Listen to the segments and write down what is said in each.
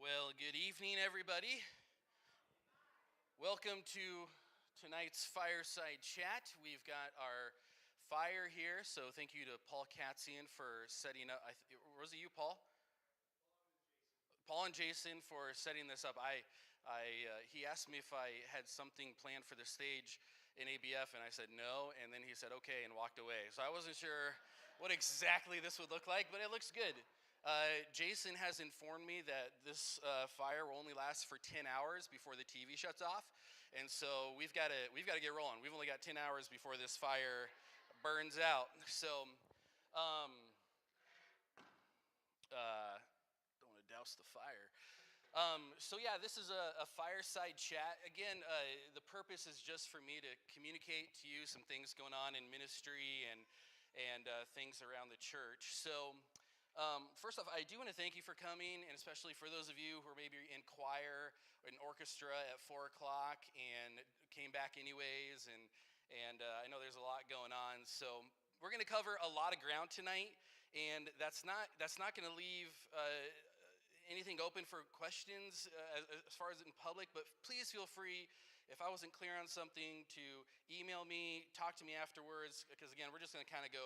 Well, good evening, everybody. Welcome to tonight's Fireside Chat. We've got our fire here, so thank you to Paul Katzian for setting up. Was it you, Paul? Paul and Jason for setting this up. He asked me if I had something planned for the stage in ABF, and I said no, and then he said okay and walked away. So I wasn't sure what exactly this would look like, but it looks good. Jason has informed me that this fire will only last for 10 hours before the TV shuts off, and so we've got to get rolling. We've only got 10 hours before this fire burns out. So, don't want to douse the fire. This is a fireside chat. Again, the purpose is just for me to communicate to you some things going on in ministry and things around the church. So. First off, I do want to thank you for coming, and especially for those of you who are maybe in choir or in orchestra at 4 o'clock and came back anyways, and I know there's a lot going on. So we're going to cover a lot of ground tonight, and that's not going to leave anything open for questions as far as in public, but please feel free, if I wasn't clear on something, to email me, talk to me afterwards, because again, we're just going to kind of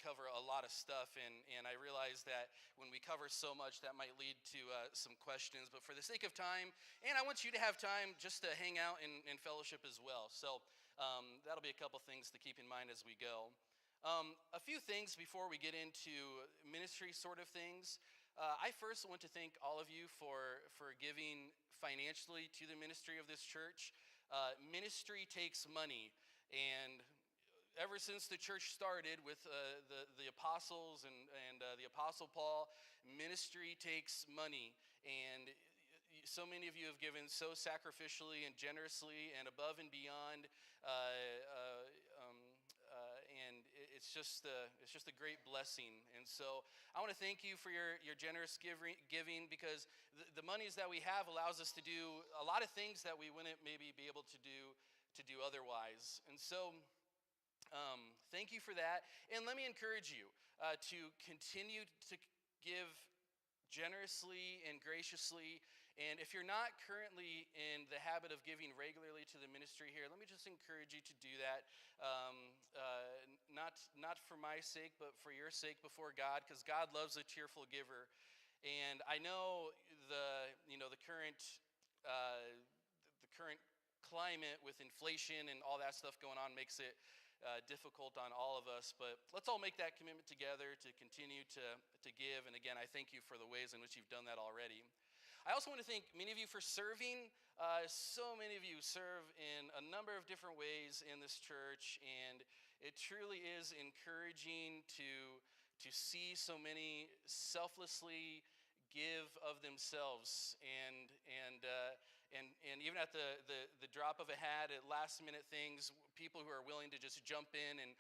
cover a lot of stuff, and I realize that when we cover so much, that might lead to some questions, but for the sake of time, and I want you to have time just to hang out and fellowship as well, so that'll be a couple things to keep in mind as we go. A few things before we get into ministry sort of things. I first want to thank all of you for giving financially to the ministry of this church. Ministry takes money, and ever since the church started with the apostles and the apostle Paul, ministry takes money, and so many of you have given so sacrificially and generously and above and beyond, and it's just a great blessing. And so I want to thank you for your generous giving, because the monies that we have allows us to do a lot of things that we wouldn't maybe be able to do otherwise. And so thank you for that. And let me encourage you to continue to give generously and graciously. And if you're not currently in the habit of giving regularly to the ministry here, let me just encourage you to do that. Not for my sake, but for your sake before God, because God loves a cheerful giver. And I know the current climate with inflation and all that stuff going on makes it difficult on all of us, but let's all make that commitment together to continue to give. And again, I thank you for the ways in which you've done that already. I also want to thank many of you for serving. So many of you serve in a number of different ways in this church, and it truly is encouraging to see so many selflessly give of themselves, and even at the drop of a hat, at last minute things, people who are willing to just jump in and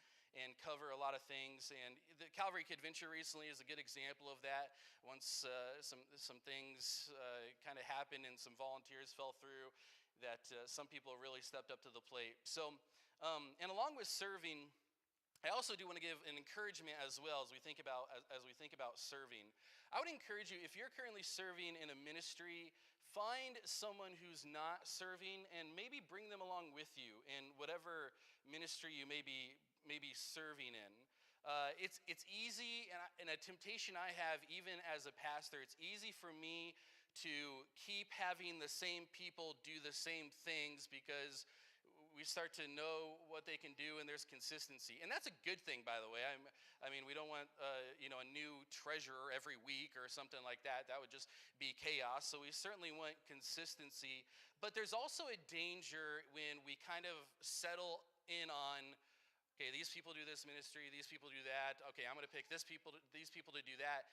cover a lot of things. And the Calvary Convention recently is a good example of that. Once some things kind of happened and some volunteers fell through, that some people really stepped up to the plate. So and along with serving, I also do want to give an encouragement as well as we think about serving. I would encourage you, if you're currently serving in a ministry, find someone who's not serving and maybe bring them along with you in whatever ministry you may be serving in. It's easy, and a temptation I have even as a pastor, it's easy for me to keep having the same people do the same things because we start to know what they can do, and there's consistency. And that's a good thing, by the way. I mean, we don't want a new treasurer every week or something like that. That would just be chaos. So we certainly want consistency. But there's also a danger when we kind of settle in on, okay, these people do this ministry, these people do that. Okay, I'm going to pick these people to do that.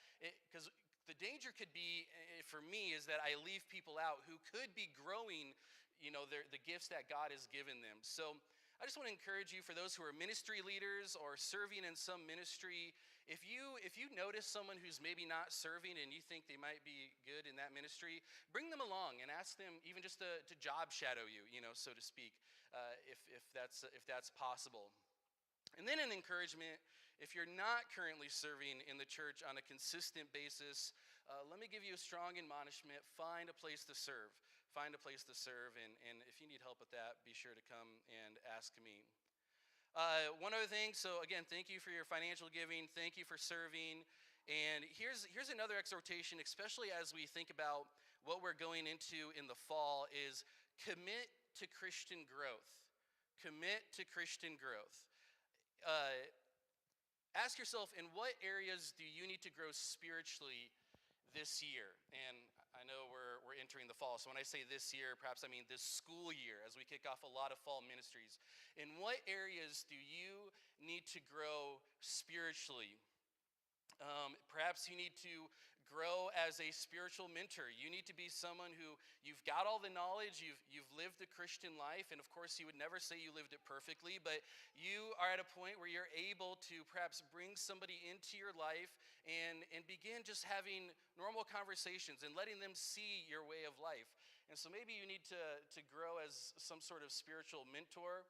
Because the danger could be, for me, is that I leave people out who could be growing the gifts that God has given them. So I just want to encourage you, for those who are ministry leaders or serving in some ministry, if you notice someone who's maybe not serving and you think they might be good in that ministry, bring them along and ask them even just to job shadow you, so to speak, if that's possible. And then an encouragement, if you're not currently serving in the church on a consistent basis, let me give you a strong admonishment. Find a place to serve. Find a place to serve, and if you need help with that, be sure to come and ask me. One other thing, so again, thank you for your financial giving. Thank you for serving. And here's another exhortation, especially as we think about what we're going into in the fall, is commit to Christian growth. Commit to Christian growth. Ask yourself, in what areas do you need to grow spiritually this year? And I know we're entering the fall, so when I say this year, perhaps I mean this school year as we kick off a lot of fall ministries. In what areas do you need to grow spiritually? Perhaps you need to grow as a spiritual mentor. You need to be someone who you've got all the knowledge, you've lived the Christian life, and of course you would never say you lived it perfectly, but you are at a point where you're able to perhaps bring somebody into your life and begin just having normal conversations and letting them see your way of life. And so maybe you need to grow as some sort of spiritual mentor.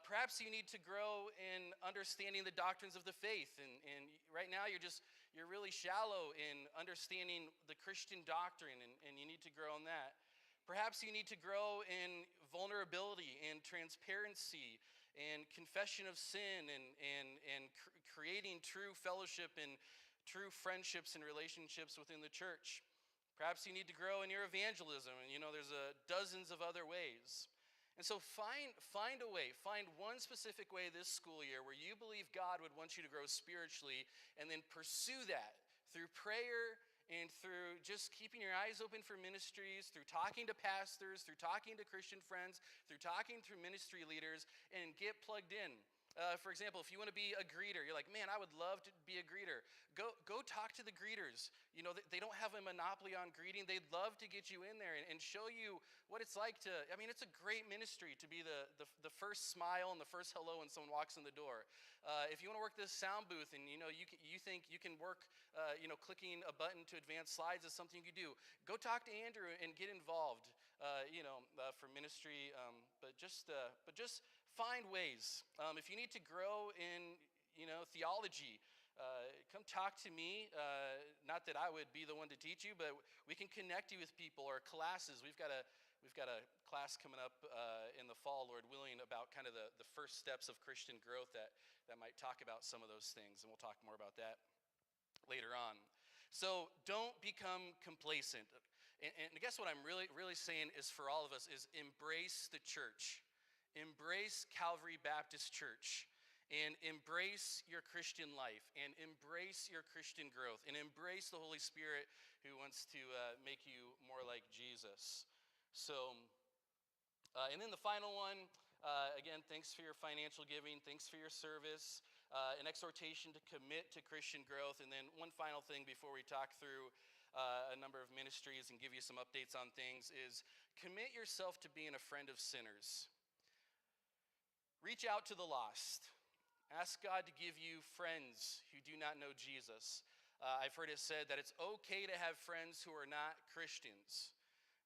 Perhaps you need to grow in understanding the doctrines of the faith, and right now you're really shallow in understanding the Christian doctrine, and you need to grow in that. Perhaps you need to grow in vulnerability and transparency and confession of sin and creating true fellowship and true friendships and relationships within the church. Perhaps you need to grow in your evangelism, and there's dozens of other ways. And so find a way, find one specific way this school year where you believe God would want you to grow spiritually, and then pursue that through prayer and through just keeping your eyes open for ministries, through talking to pastors, through talking to Christian friends, through talking to ministry leaders, and get plugged in. For example, if you want to be a greeter, you're like, man, I would love to be a greeter. Go talk to the greeters. They don't have a monopoly on greeting. They'd love to get you in there and show you what it's like it's a great ministry to be the first smile and the first hello when someone walks in the door. If you want to work this sound booth and you think you can work, clicking a button to advance slides is something you can do, go talk to Andrew and get involved, for ministry. But just find ways. If you need to grow in, theology, come talk to me. Not that I would be the one to teach you, but we can connect you with people or classes. We've got a class coming up in the fall, Lord willing, about kind of the first steps of Christian growth that might talk about some of those things, and we'll talk more about that later on. So don't become complacent. And I guess what I'm really saying is, for all of us, is embrace the church. Embrace Calvary Baptist Church, and embrace your Christian life, and embrace your Christian growth, and embrace the Holy Spirit who wants to make you more like Jesus. So, and then the final one, again, thanks for your financial giving, thanks for your service, an exhortation to commit to Christian growth, and then one final thing before we talk through a number of ministries and give you some updates on things is commit yourself to being a friend of sinners. Reach out to the lost. Ask God to give you friends who do not know Jesus. I've heard it said that it's okay to have friends who are not Christians.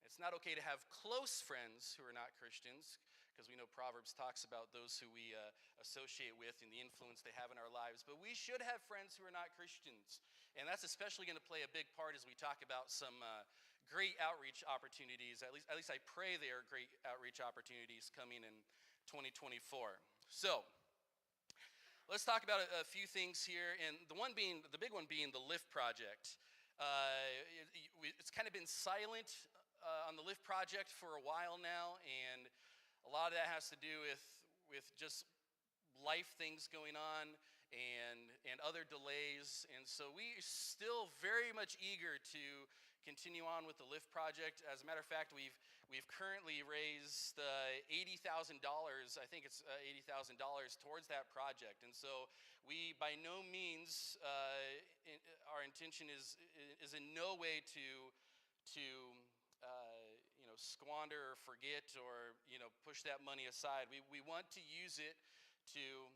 It's not okay to have close friends who are not Christians, because we know Proverbs talks about those who we associate with and the influence they have in our lives. But we should have friends who are not Christians. And that's especially going to play a big part as we talk about some great outreach opportunities. At least I pray they are great outreach opportunities coming in 2024. So let's talk about a few things here, and the big one being the Lift Project. It's kind of been silent on the Lift Project for a while now, and a lot of that has to do with just life things going on and other delays. And so we're still very much eager to continue on with the Lift Project. As a matter of fact, we've currently raised $80,000. I think it's $80,000 towards that project. And so we, by no means, our intention is in no way to squander or forget or push that money aside. We want to use it to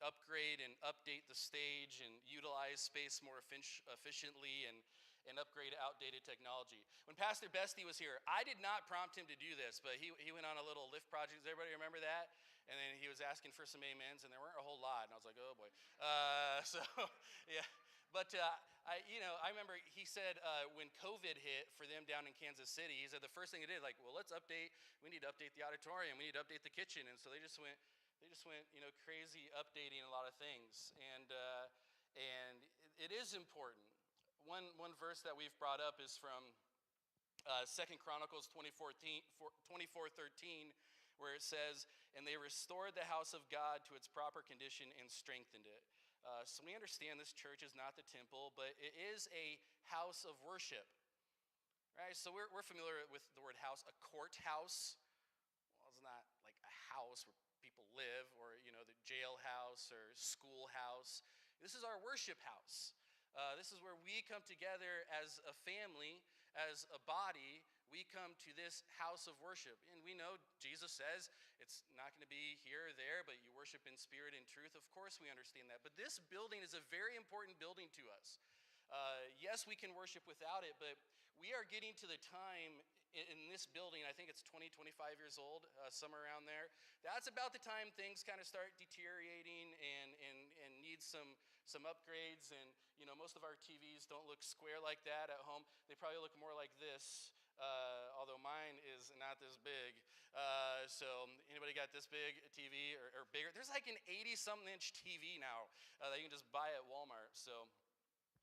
upgrade and update the stage and utilize space more efficiently and upgrade outdated technology. When Pastor Bestie was here, I did not prompt him to do this, but he went on a little Lift Project. Does everybody remember that? And then he was asking for some amens, and there weren't a whole lot. And I was like, oh boy. So yeah, but I remember he said when COVID hit for them down in Kansas City, he said the first thing he did, like, well, we need to update the auditorium, we need to update the kitchen, and so they just went, crazy updating a lot of things, and it is important. One verse that we've brought up is from 2 Chronicles 24:13, where it says, and they restored the house of God to its proper condition and strengthened it. So we understand this church is not the temple, but it is a house of worship, right? So we're familiar with the word house. A courthouse, well, it's not like a house where people live, or the jailhouse or schoolhouse. This is our worship house. This is where we come together as a family, as a body. We come to this house of worship. And we know Jesus says it's not going to be here or there, but you worship in spirit and truth. Of course we understand that. But this building is a very important building to us. Yes, we can worship without it, but we are getting to the time in this building, I think it's 20, 25 years old, somewhere around there. That's about the time things kind of start deteriorating and need some upgrades. And, most of our TVs don't look square like that at home. They probably look more like this, although mine is not this big. So anybody got this big a TV or bigger? There's like an 80-something inch TV now that you can just buy at Walmart. So,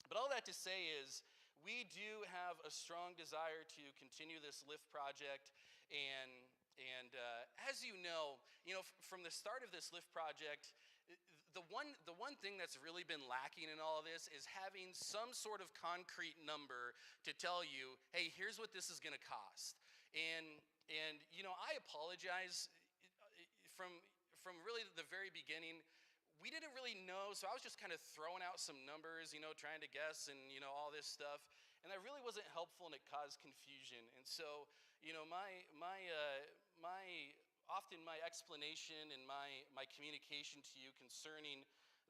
but all that to say is, we do have a strong desire to continue this lift project, and as you know, from the start of this lift project, the one thing that's really been lacking in all of this is having some sort of concrete number to tell you, hey, here's what this is going to cost. And I apologize from really the very beginning. We didn't really know, so I was just kind of throwing out some numbers, trying to guess and, all this stuff. And that really wasn't helpful, and it caused confusion. And so, often my explanation and my communication to you concerning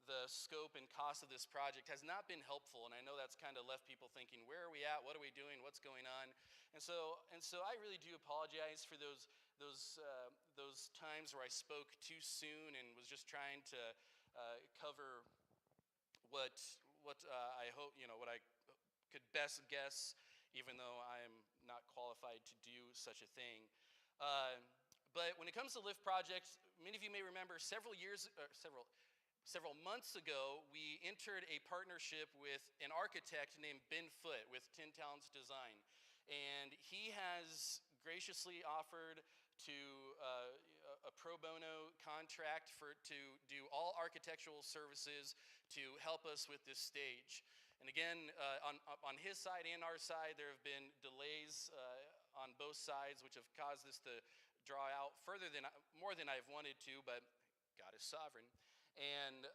the scope and cost of this project has not been helpful. And I know that's kind of left people thinking, where are we at? What are we doing? What's going on? And so I really do apologize for those times where I spoke too soon and was just trying to cover what I hope, what I could best guess, even though I am not qualified to do such a thing. But when it comes to Lift Project, many of you may remember several months ago, we entered a partnership with an architect named Ben Foote with 10 Talents Design. And he has graciously offered to a pro bono contract to do all architectural services to help us with this stage. And again, on his side and our side, there have been delays on both sides, which have caused this to draw out more than I've wanted to, but God is sovereign. And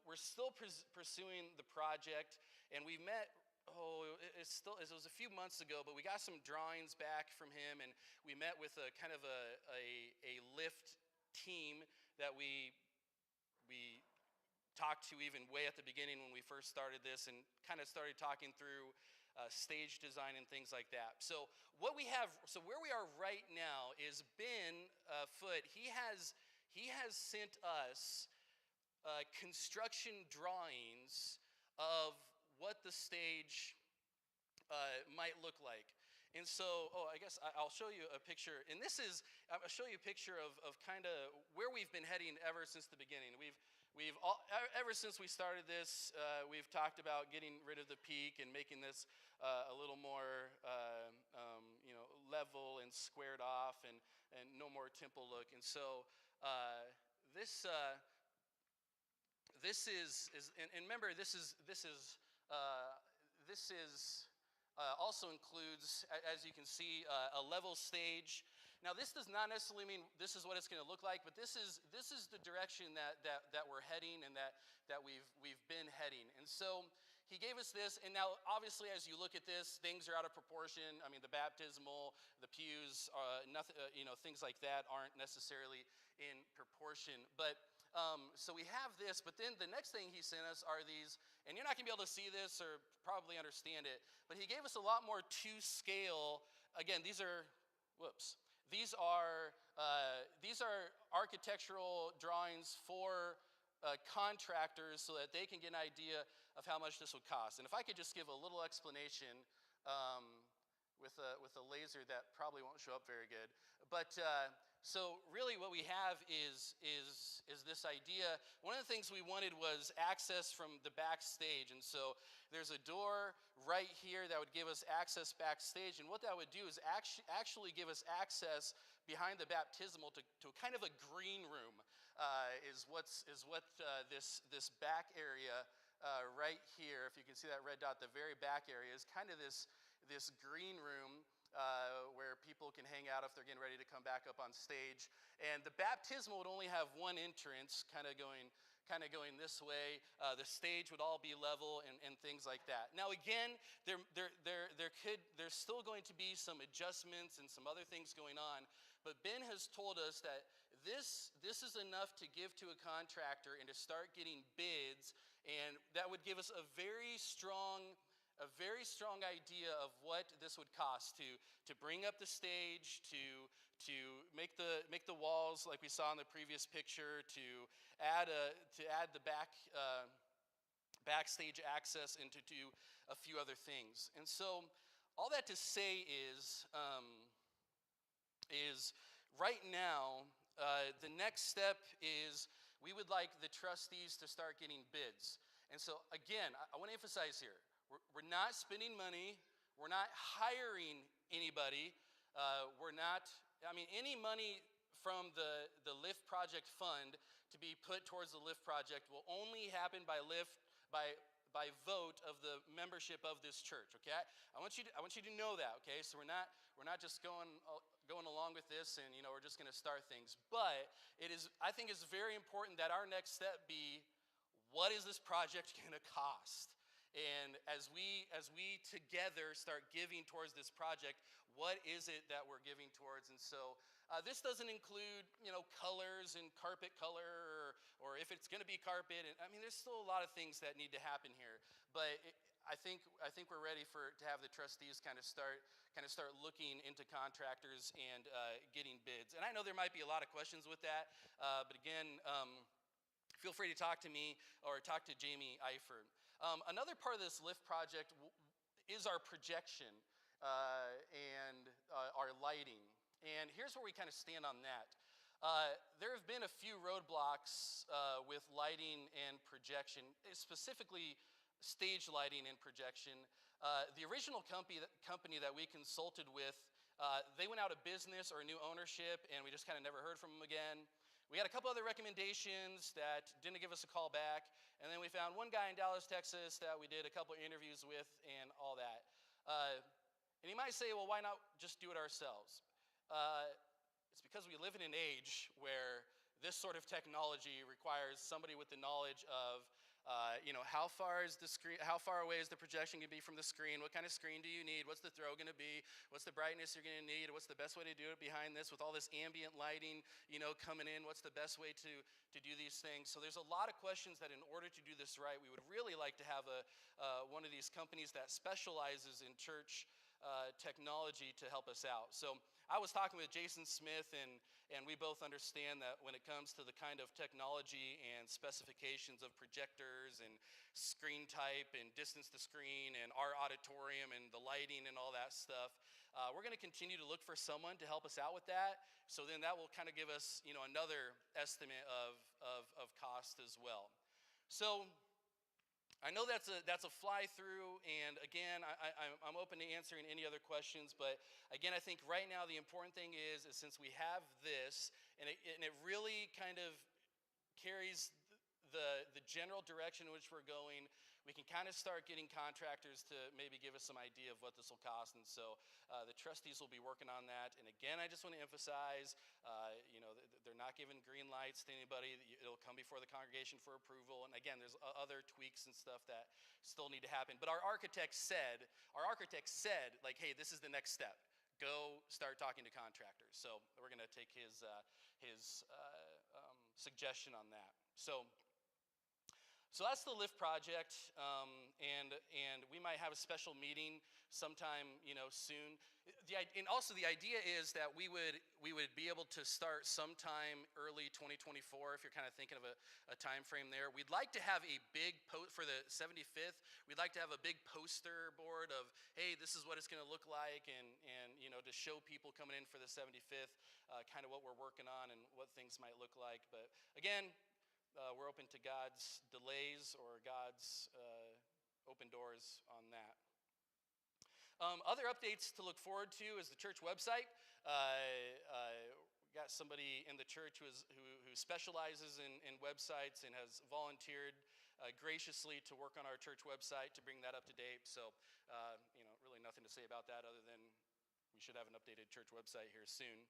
we're still pursuing the project, and we met. It was a few months ago, but we got some drawings back from him, and we met with a kind of a lift team that we talked to even way at the beginning when we first started this, and kind of started talking through stage design and things like that. So where we are right now is Ben Foote. He has sent us construction drawings of what the stage might look like. And so, I guess I'll show you a picture. And I'll show you a picture of kind of where we've been heading ever since the beginning. Ever since we started this, we've talked about getting rid of the peak and making this a little more, level and squared off, and no more temple look. And so this is and remember, this also includes, as you can see, a level stage. Now, this does not necessarily mean this is what it's going to look like, but this is the direction that we're heading, and that we've been heading. And so he gave us this, and now obviously as you look at this, things are out of proportion. I mean, the baptismal, the pews, nothing, things like that aren't necessarily in proportion. But so we have this, but then the next thing he sent us are these, and you're not going to be able to see this or probably understand it, but he gave us a lot more to scale again, these are architectural drawings for contractors so that they can get an idea of how much this would cost. And if I could just give a little explanation with a laser that probably won't show up very good. But so really what we have is this idea. One of the things we wanted was access from the backstage. And so there's a door right here that would give us access backstage. And what that would do is actually give us access behind the baptismal to kind of a green room is what this back area right here, if you can see that red dot, the very back area is kind of this green room where people can hang out if they're getting ready to come back up on stage. And the baptismal would only have one entrance, kind of going this way. The stage would all be level and things like that. Now again, there's still going to be some adjustments and some other things going on, but Ben has told us that this is enough to give to a contractor and to start getting bids, and that would give us a very strong idea of what this would cost to bring up the stage, to make the walls like we saw in the previous picture, to add the backstage access, and to do a few other things. And so all that to say is right now the next step is we would like the trustees to start getting bids. And so again, I want to emphasize here, we're not spending money. We're not hiring anybody. Any money from the Lift Project Fund to be put towards the Lift Project will only happen by vote of the membership of this church. Okay, I want you to know that. Okay, so we're not just going along with this and we're just going to start things. But I think it's very important that our next step be, what is this project going to cost? And as we together start giving towards this project, what is it that we're giving towards? And so this doesn't include colors and carpet color or if it's going to be carpet. And there's still a lot of things that need to happen here. But I think we're ready to have the trustees kind of start looking into contractors and getting bids. And I know there might be a lot of questions with that, but again, feel free to talk to me or talk to Jamie Eifert. Another part of this Lift project is our projection and our lighting. And here's where we kind of stand on that. There have been a few roadblocks with lighting and projection, specifically stage lighting and projection. The original company that we consulted with, they went out of business or new ownership, and we just kind of never heard from them again. We had a couple other recommendations that didn't give us a call back, and then we found one guy in Dallas, Texas that we did a couple interviews with and all that. And you might say, well, why not just do it ourselves? It's because we live in an age where this sort of technology requires somebody with the knowledge of how far away is the projection going to be from the screen? What kind of screen do you need? What's the throw going to be? What's the brightness you're going to need? What's the best way to do it behind this with all this ambient lighting, coming in? What's the best way to do these things? So there's a lot of questions that in order to do this right, we would really like to have one of these companies that specializes in church technology to help us out. So I was talking with Jason Smith, and we both understand that when it comes to the kind of technology and specifications of projectors and screen type and distance to screen and our auditorium and the lighting and all that stuff, we're going to continue to look for someone to help us out with that. So then that will kind of give us, another estimate of cost as well. So I know that's a fly through, and again, I'm open to answering any other questions, but again, I think right now the important thing is since we have this, and it really kind of carries the general direction in which we're going, we can kind of start getting contractors to maybe give us some idea of what this will cost. And so the trustees will be working on that. And again, I just want to emphasize, they're not giving green lights to anybody. It'll come before the congregation for approval. And again, there's other tweaks and stuff that still need to happen. But our architect said, like, hey, this is the next step. Go start talking to contractors. So we're going to take his suggestion on that. So So that's the Lift project, and we might have a special meeting sometime, soon. And also the idea is that we would be able to start sometime early 2024. If you're kind of thinking of a time frame there, we'd like to have a big for the 75th. We'd like to have a big poster board of, hey, this is what it's going to look like, and to show people coming in for the 75th, kind of what we're working on and what things might look like. But again, we're open to God's delays or God's open doors on that. Other updates to look forward to is the church website. We got somebody in the church who specializes in websites and has volunteered graciously to work on our church website to bring that up to date. So, really nothing to say about that other than we should have an updated church website here soon.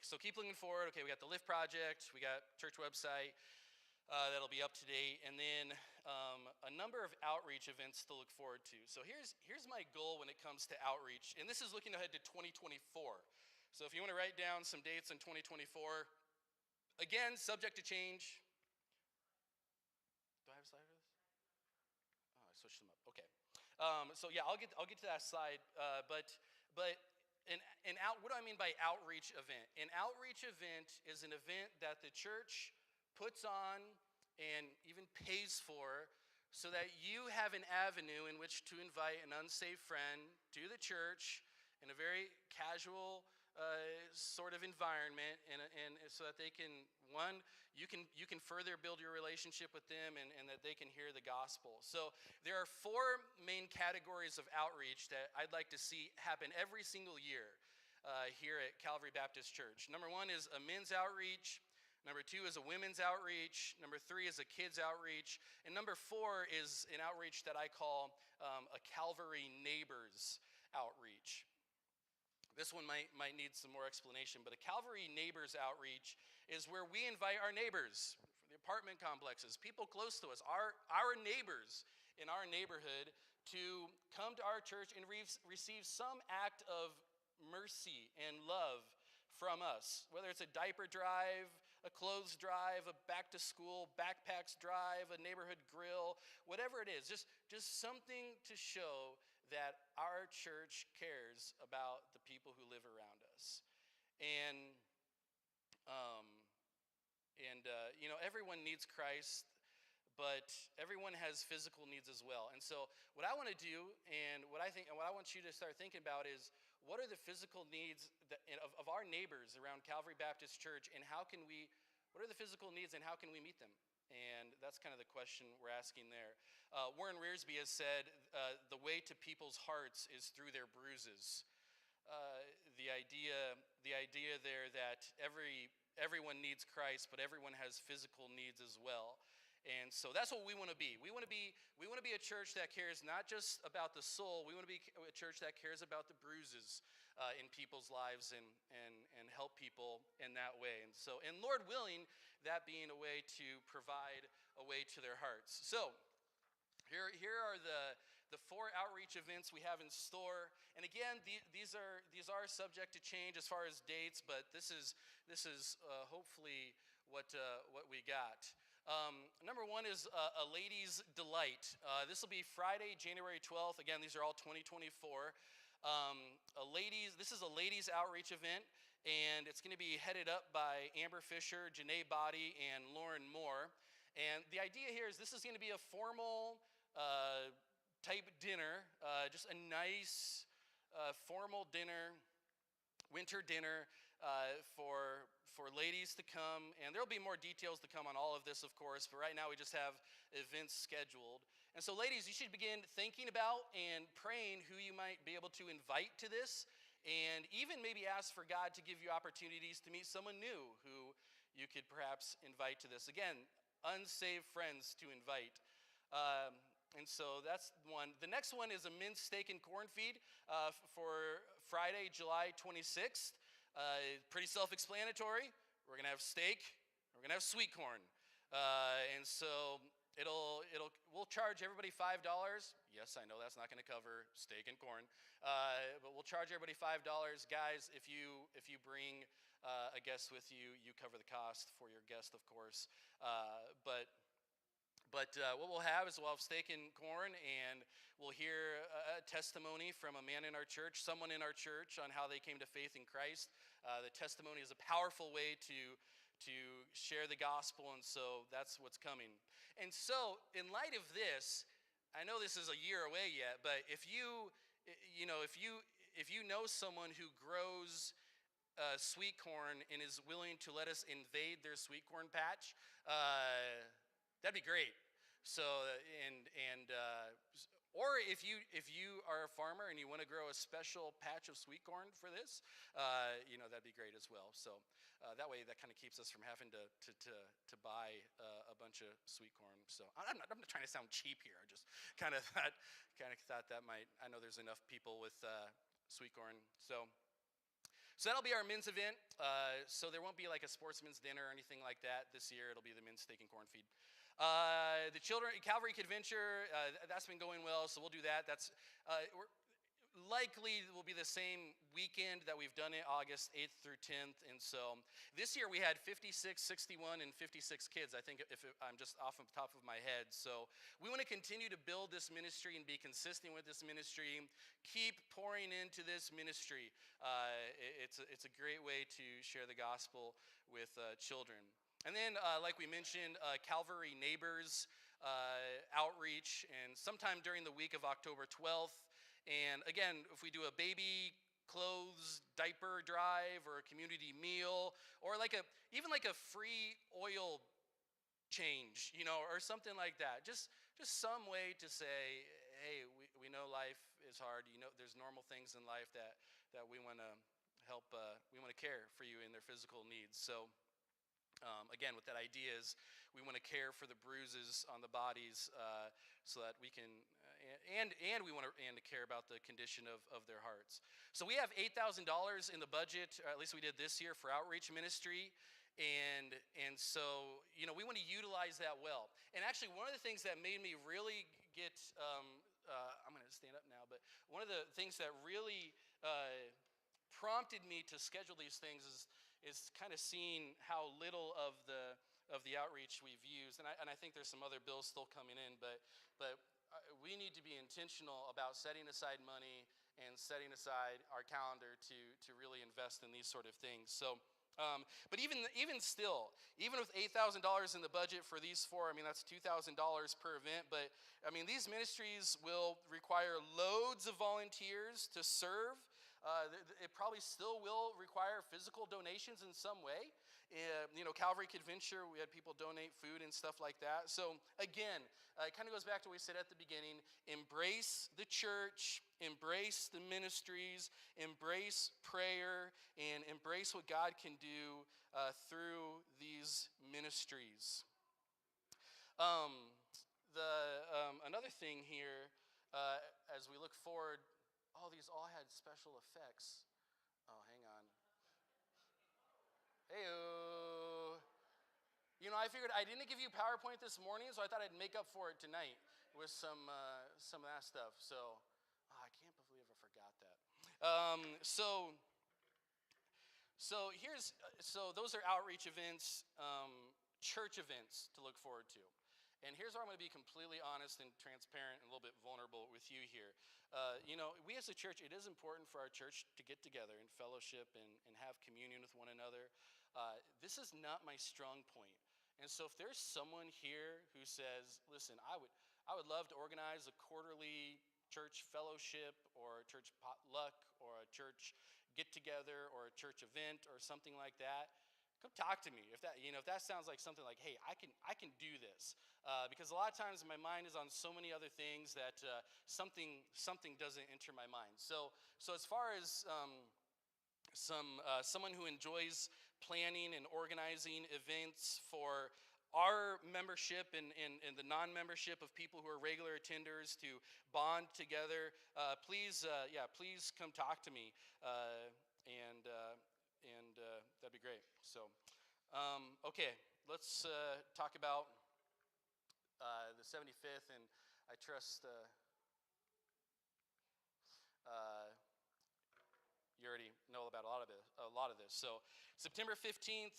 So keep looking forward. Okay, we got the Lift project, we got church website that'll be up to date, and then a number of outreach events to look forward to. So here's my goal when it comes to outreach, and this is looking ahead to 2024. So if you want to write down some dates in 2024, again, subject to change. Do I have a slide for this? Oh, I switched them up. Okay. So yeah, I'll get to that slide. But what do I mean by outreach event? An outreach event is an event that the church puts on and even pays for so that you have an avenue in which to invite an unsaved friend to the church in a very casual sort of environment, and so that they can, you can further build your relationship with them, and that they can hear the gospel. So there are four main categories of outreach that I'd like to see happen every single year here at Calvary Baptist Church. Number one is a men's outreach. Number two is a women's outreach. Number three is a kids outreach. And number four is an outreach that I call a Calvary Neighbors outreach. This one might need some more explanation, but a Calvary Neighbors outreach is where we invite our neighbors, the apartment complexes, people close to us, our neighbors in our neighborhood, to come to our church and receive some act of mercy and love from us, whether it's a diaper drive, a clothes drive, a back to school backpacks drive, a neighborhood grill, whatever it is, just something to show that our church cares about the people who live around us. And everyone needs Christ, but everyone has physical needs as well. And so what I want to do, and what I want you to start thinking about is, what are the physical needs of our neighbors around Calvary Baptist Church, and what are the physical needs and how can we meet them? And that's kind of the question we're asking there. Warren Rearsby has said, the way to people's hearts is through their bruises. The idea there that everyone needs Christ, but everyone has physical needs as well. And so that's what we want to be. We want to be a church that cares not just about the soul. We want to be a church that cares about the bruises in people's lives and help people in that way. And Lord willing, that being a way to provide a way to their hearts. So here are the four outreach events we have in store. And again, these are subject to change as far as dates, but this is hopefully what we got. Number one is a ladies' delight. This will be Friday, January 12th. Again, these are all 2024. This is a ladies' outreach event, and it's going to be headed up by Amber Fisher, Janae Body, and Lauren Moore. And the idea here is this is going to be a formal type dinner, just a nice formal dinner, winter dinner for ladies to come. And there'll be more details to come on all of this, of course, but right now we just have events scheduled. And so ladies, you should begin thinking about and praying who you might be able to invite to this, and even maybe ask for God to give you opportunities to meet someone new who you could perhaps invite to this. Again, unsaved friends to invite. And so that's one. The next one is a men's steak and corn feed for Friday, July 26th. Pretty self-explanatory. We're going to have steak. We're going to have sweet corn. And so We'll charge everybody $5. Yes, I know that's not going to cover steak and corn, but we'll charge everybody $5. Guys, if you bring a guest with you, you cover the cost for your guest, of course. But what we'll have is we'll have steak and corn, and we'll hear a testimony from a man in our church, someone in our church, on how they came to faith in Christ. The testimony is a powerful way to share the gospel, and so that's what's coming. And so, in light of this, I know this is a year away yet, but if you know someone who grows sweet corn and is willing to let us invade their sweet corn patch, that'd be great. So, or if you are a farmer and you want to grow a special patch of sweet corn for this, that'd be great as well. So that way, that kind of keeps us from having to buy a bunch of sweet corn. So I'm not trying to sound cheap here. I just kind of thought that might. I know there's enough people with sweet corn. So that'll be our men's event. So there won't be like a sportsman's dinner or anything like that this year. It'll be the men's steak and corn feed. The children Calvary Adventure, that's been going well, so we'll do that. That's likely will be the same weekend that we've done it, August 8th through 10th. And so this year we had 56, 61, and 56 kids, I think, if I'm just off the top of my head. So we want to continue to build this ministry and be consistent with this ministry. Keep pouring into this ministry. It's a great way to share the gospel with children. And then, like we mentioned, Calvary Neighbors outreach, and sometime during the week of October 12th. And again, if we do a baby clothes diaper drive or a community meal, or even a free oil change, or something like that. Just some way to say, hey, we know life is hard. There's normal things in life that we want to help. We want to care for you in their physical needs. So. Again, with that idea is we want to care for the bruises on the bodies so that we can, and we want to care about the condition of their hearts. So we have $8,000 in the budget, or at least we did this year, for outreach ministry. And so, we want to utilize that well. And actually, one of the things that made me really get, I'm going to stand up now, but one of the things that really prompted me to schedule these things is kind of seeing how little of the outreach we've used, and I think there's some other bills still coming in, but we need to be intentional about setting aside money and setting aside our calendar to really invest in these sort of things. So, but even still, even with $8,000 in the budget for these four, I mean that's $2,000 per event. But I mean these ministries will require loads of volunteers to serve. It probably still will require physical donations in some way. Calvary Adventure, we had people donate food and stuff like that. So again, it kind of goes back to what we said at the beginning. Embrace the church, embrace the ministries, embrace prayer, and embrace what God can do through these ministries. Another thing here, as we look forward, these all had special effects. Oh, hang on. Hey-o. I figured I didn't give you PowerPoint this morning, so I thought I'd make up for it tonight with some of that stuff. So, I can't believe I forgot that. So those are outreach events, church events to look forward to. And here's where I'm going to be completely honest and transparent and a little bit vulnerable with you here. We as a church, it is important for our church to get together and fellowship and have communion with one another. This is not my strong point. And so if there's someone here who says, listen, I would love to organize a quarterly church fellowship or a church potluck or a church get-together or a church event or something like that, come talk to me. If that sounds like something like, hey, I can do this, because a lot of times my mind is on so many other things that something doesn't enter my mind. So as far as someone who enjoys planning and organizing events for our membership and the non-membership of people who are regular attenders to bond together, please come talk to me, and that'd be great. So, okay, let's talk about the 75th, and I trust you already know about a lot of this. So September 15th,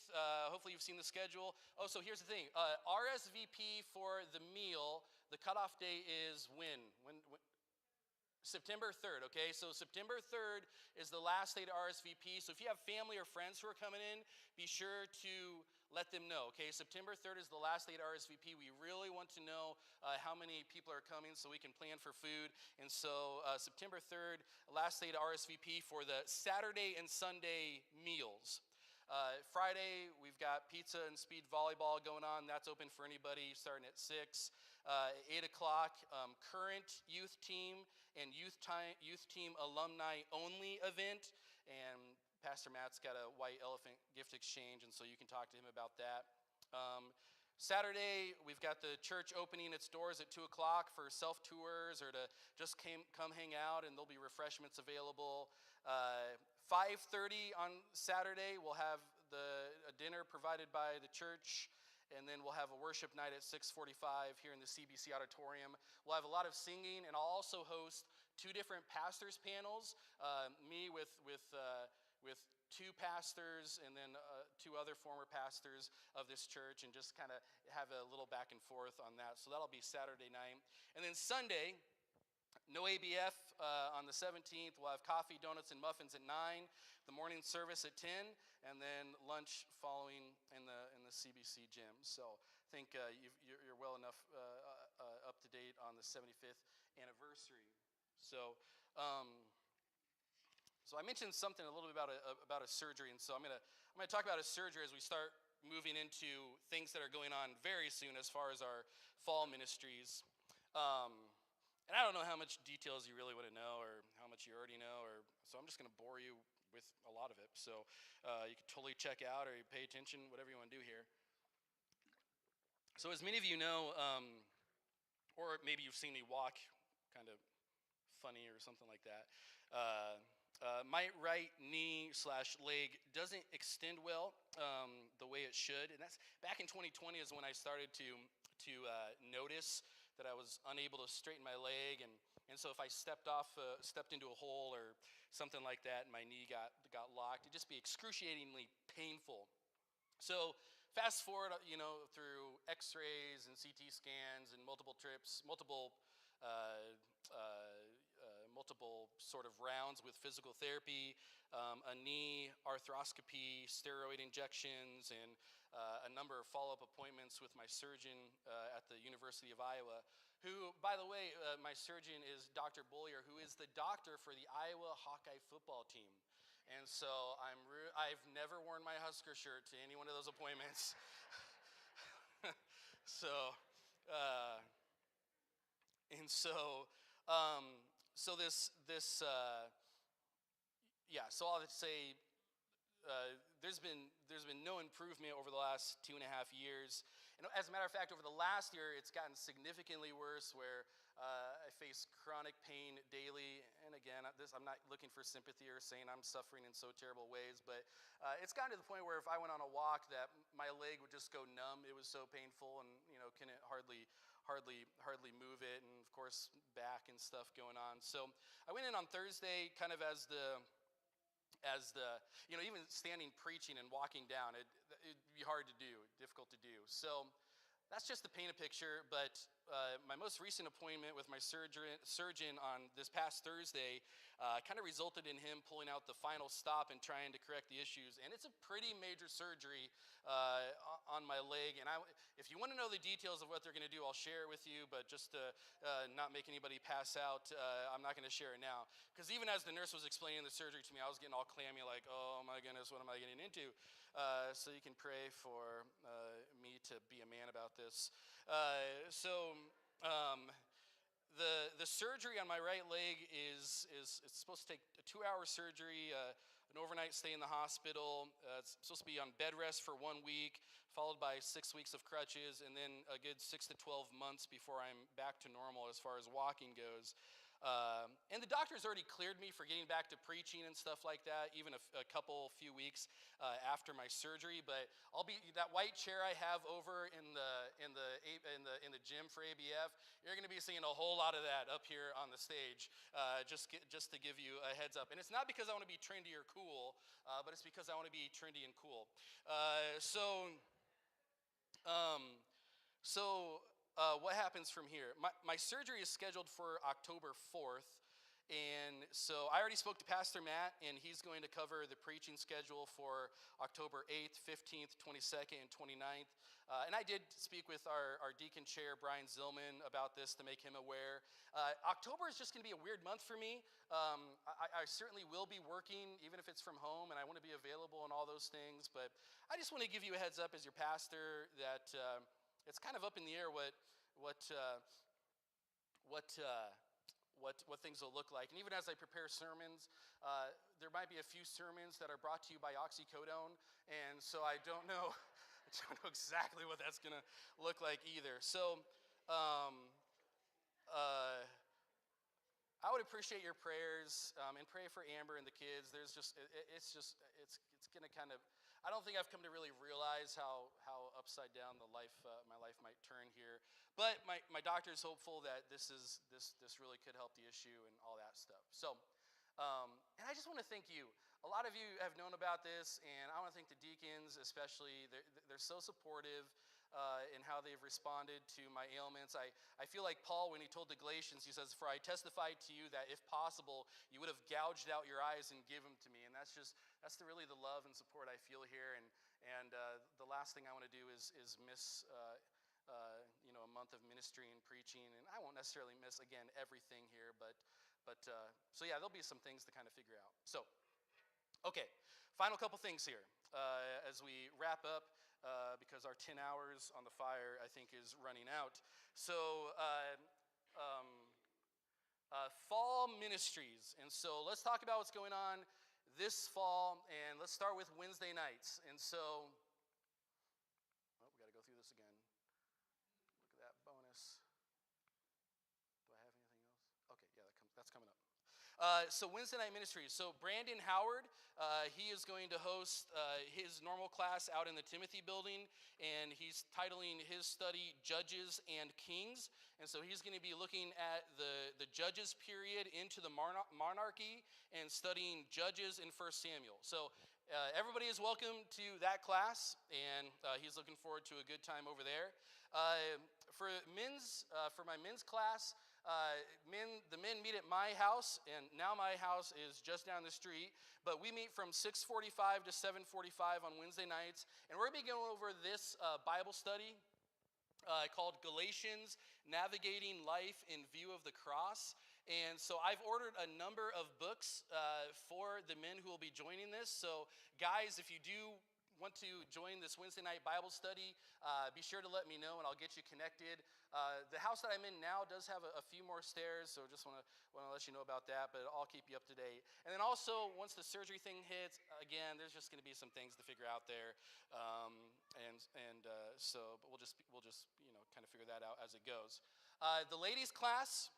hopefully you've seen the schedule. Oh, so here's the thing. RSVP for the meal, the cutoff date is when? September 3rd, okay? So September 3rd is the last day to RSVP. So if you have family or friends who are coming in, be sure to let them know, okay? September 3rd is the last day to RSVP. We really want to know how many people are coming so we can plan for food. And so September 3rd, last day to RSVP for the Saturday and Sunday meals. Friday, we've got pizza and speed volleyball going on. That's open for anybody starting at 6. 8 o'clock, current youth team and youth team alumni only event. And Pastor Matt's got a white elephant gift exchange, and so you can talk to him about that. Saturday, we've got the church opening its doors at 2 o'clock for self-tours or to just come hang out, and there'll be refreshments available. 5:30 on Saturday, we'll have a dinner provided by the church, and then we'll have a worship night at 6:45 here in the CBC auditorium. We'll have a lot of singing, and I'll also host 2 different pastors panels, me with 2 pastors and then 2 other former pastors of this church, and just kind of have a little back and forth on that. So that'll be Saturday night. And then Sunday, no ABF on the 17th. We'll have coffee, donuts, and muffins at 9, the morning service at 10, and then lunch following in the CBC gym. So I think you're well enough up to date on the 75th anniversary. So I mentioned something a little bit about a surgery, and so I'm gonna talk about a surgery as we start moving into things that are going on very soon as far as our fall ministries. And I don't know how much details you really want to know or how much you already know, so I'm just going to bore you with a lot of it. So you can totally check out or you pay attention, whatever you want to do here. So as many of you know, or maybe you've seen me walk kind of funny or something like that, my right knee / leg doesn't extend well the way it should. And that's back in 2020 is when I started to notice that I was unable to straighten my leg, and so if I stepped into a hole or something like that, and my knee got locked, it'd just be excruciatingly painful. So fast forward, through X-rays and CT scans and multiple trips, multiple sort of rounds with physical therapy, a knee arthroscopy, steroid injections, and a number of follow-up appointments with my surgeon at the University of Iowa, who, by the way, my surgeon is Dr. Bollier, who is the doctor for the Iowa Hawkeye football team. And so I've never worn my Husker shirt to any one of those appointments. So I'll just say there's been no improvement over the last 2.5 years. And as a matter of fact, over the last year, it's gotten significantly worse, where I face chronic pain daily. And again, I'm not looking for sympathy or saying I'm suffering in so terrible ways, but it's gotten to the point where if I went on a walk, that my leg would just go numb. It was so painful, and couldn't hardly move it, and of course back and stuff going on. So I went in on Thursday, kind of as the even standing preaching and walking down, it'd be hard to do, difficult to do. So that's just to paint a picture, but my most recent appointment with my surgeon on this past Thursday kind of resulted in him pulling out the final stop and trying to correct the issues. And it's a pretty major surgery on my leg. And if you want to know the details of what they're going to do, I'll share it with you. But just to not make anybody pass out, I'm not going to share it now. Because even as the nurse was explaining the surgery to me, I was getting all clammy, like, oh my goodness, what am I getting into? So you can pray for me to be a man about this. The surgery on my right leg is it's supposed to take a 2-hour surgery, an overnight stay in the hospital. It's supposed to be on bed rest for 1 week, followed by 6 weeks of crutches, and then a good 6 to 12 months before I'm back to normal as far as walking goes. And the doctor's already cleared me for getting back to preaching and stuff like that, even a few weeks after my surgery. But I'll be that white chair I have over in the gym for ABF. You're going to be seeing a whole lot of that up here on the stage, just to give you a heads up. And it's not because I want to be trendy or cool, but it's because I want to be trendy and cool. What happens from here? My surgery is scheduled for October 4th. And so I already spoke to Pastor Matt, and he's going to cover the preaching schedule for October 8th, 15th, 22nd, and 29th. And I did speak with our deacon chair, Brian Zillman, about this to make him aware. October is just going to be a weird month for me. I certainly will be working, even if it's from home, and I want to be available and all those things. But I just want to give you a heads up as your pastor that it's kind of up in the air what things will look like. And even as I prepare sermons, there might be a few sermons that are brought to you by oxycodone, and so I don't know exactly what that's going to look like either. So I would appreciate your prayers and pray for Amber and the kids. It's going to kind of, I don't think I've come to really realize how upside down my life might turn here. But my doctor is hopeful that this really could help the issue and all that stuff. So, and I just want to thank you. A lot of you have known about this, and I want to thank the deacons especially. They're so supportive in how they've responded to my ailments. I feel like Paul when he told the Galatians, he says, "For I testified to you that if possible, you would have gouged out your eyes and give them to me." And that's really the love and support I feel here. And the last thing I want to do is miss a month of ministry and preaching. And I won't necessarily miss again everything here, but so yeah, there'll be some things to kind of figure out. So, okay, final couple things here as we wrap up. Because our 10 hours on the fire, I think, is running out. So, fall ministries. And so let's talk about what's going on this fall, and let's start with Wednesday nights. And so, we got to go through this again. Look at that bonus. Do I have anything else? Okay, yeah, that's coming up. So Wednesday night ministries. So Brandon Howard, he is going to host his normal class out in the Timothy building, and he's titling his study Judges and Kings. And so he's going to be looking at the Judges period into the monarchy and studying Judges in 1 Samuel. So everybody is welcome to that class, and he's looking forward to a good time over there. For my men's class, the men meet at my house, and now my house is just down the street, but we meet from 6:45 to 7:45 on Wednesday nights, and we're going to be going over this Bible study called Galatians, Navigating Life in View of the Cross. And so I've ordered a number of books for the men who will be joining this. So guys, if you do want to join this Wednesday night Bible study, be sure to let me know and I'll get you connected. The house that I'm in now does have a few more stairs, so just want to let you know about that, but I'll keep you up to date. And then also, once the surgery thing hits, again, there's just going to be some things to figure out there, but we'll just kind of figure that out as it goes. The ladies class,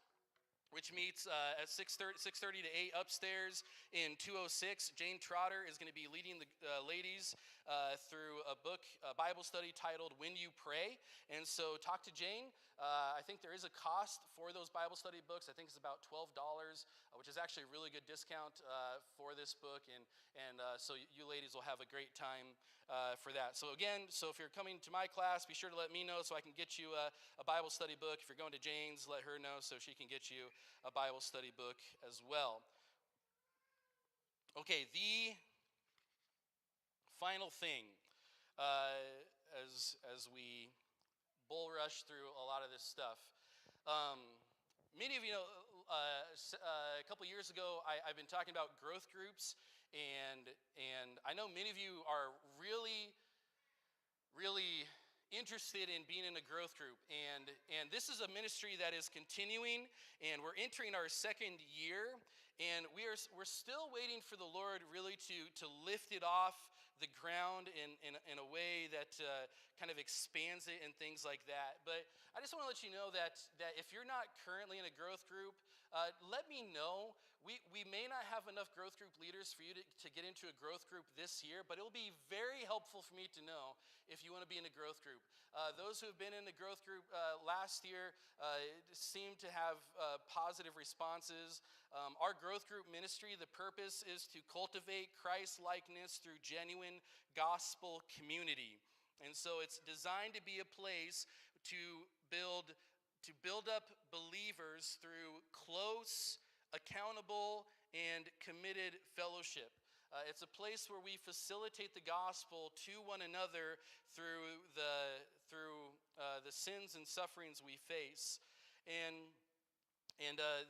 which meets at 6:30 to 8 upstairs in 206. Jane Trotter is going to be leading the ladies through a Bible study titled When You Pray. And so talk to Jane. I think there is a cost for those Bible study books. I think it's about $12, which is actually a really good discount for this book. And so you ladies will have a great time for that. So again, if you're coming to my class, be sure to let me know so I can get you a Bible study book. If you're going to Jane's, let her know so she can get you a Bible study book as well. Okay, the final thing as we bull rush through a lot of this stuff. Many of you know, a couple years ago, I've been talking about growth groups, and I know many of you are really interested in being in a growth group, and this is a ministry that is continuing, and we're entering our second year, and we're still waiting for the Lord really to lift it off the ground in a way that kind of expands it and things like that. But I just want to let you know that if you're not currently in a growth group, let me know. We may not have enough growth group leaders for you to get into a growth group this year, but it'll be very helpful for me to know if you want to be in a growth group. Those who have been in the growth group last year seem to have positive responses. Our growth group ministry, the purpose is to cultivate Christ-likeness through genuine gospel community. And so it's designed to be a place to build up believers through close, accountable, and committed fellowship. It's a place where we facilitate the gospel to one another through the sins and sufferings we face. And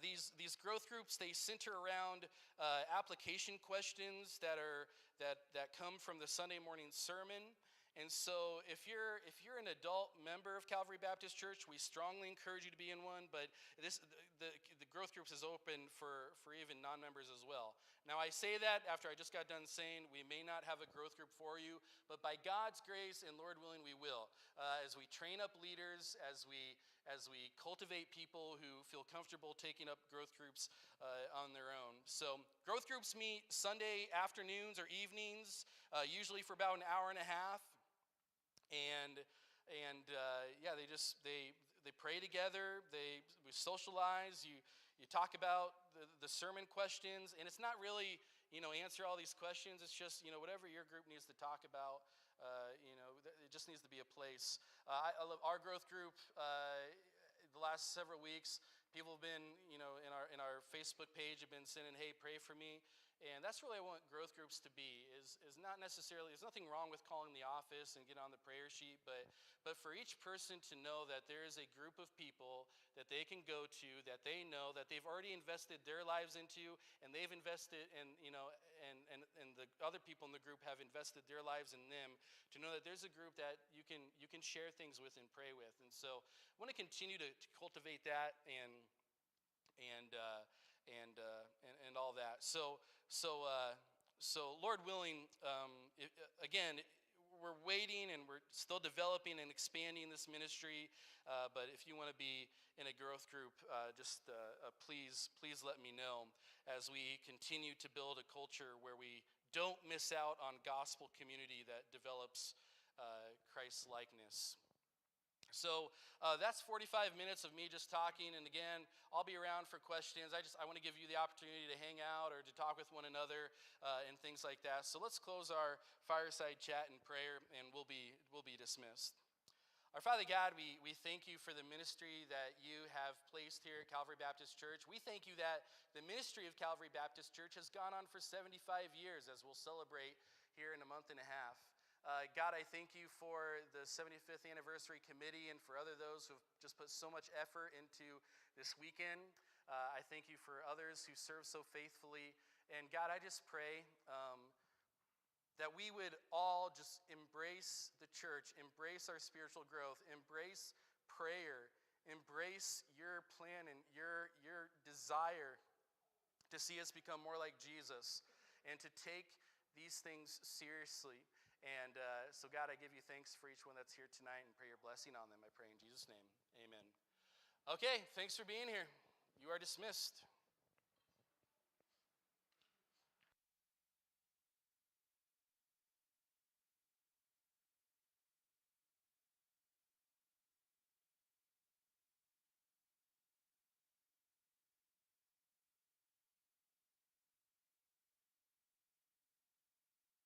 these growth groups, they center around application questions that come from the Sunday morning sermon. And so if you're an adult member of Calvary Baptist Church, we strongly encourage you to be in one, but the growth groups is open for even non-members as well. Now I say that after I just got done saying we may not have a growth group for you, but by God's grace and Lord willing we will. As we train up leaders, as we cultivate people who feel comfortable taking up growth groups on their own. So growth groups meet Sunday afternoons or evenings, usually for about an hour and a half. And they pray together. We socialize. You talk about the sermon questions, and it's not really answer all these questions. It's just whatever your group needs to talk about. It just needs to be a place. I love our growth group. The last several weeks, people have been in our Facebook page have been sending, hey, pray for me. And that's really what I want growth groups to be, is not necessarily, there's nothing wrong with calling the office and get on the prayer sheet, but for each person to know that there is a group of people that they can go to, that they know, that they've already invested their lives into, and they've invested and the other people in the group have invested their lives in them, to know that there's a group that you can share things with and pray with. And so I want to continue to cultivate that and all that. So Lord willing, again, we're waiting and we're still developing and expanding this ministry. But if you want to be in a growth group, please let me know as we continue to build a culture where we don't miss out on gospel community that develops Christ's likeness. So that's 45 minutes of me just talking, and again, I'll be around for questions. I want to give you the opportunity to hang out or to talk with one another and things like that. So let's close our fireside chat in prayer, and we'll be dismissed. Our Father God, we thank you for the ministry that you have placed here at Calvary Baptist Church. We thank you that the ministry of Calvary Baptist Church has gone on for 75 years, as we'll celebrate here in a month and a half. God, I thank you for the 75th Anniversary Committee and for those who have just put so much effort into this weekend. I thank you for others who serve so faithfully. And God, I just pray that we would all just embrace the church, embrace our spiritual growth, embrace prayer, embrace your plan and your desire to see us become more like Jesus and to take these things seriously. And so, God, I give you thanks for each one that's here tonight and pray your blessing on them. I pray in Jesus' name. Amen. Okay, thanks for being here. You are dismissed.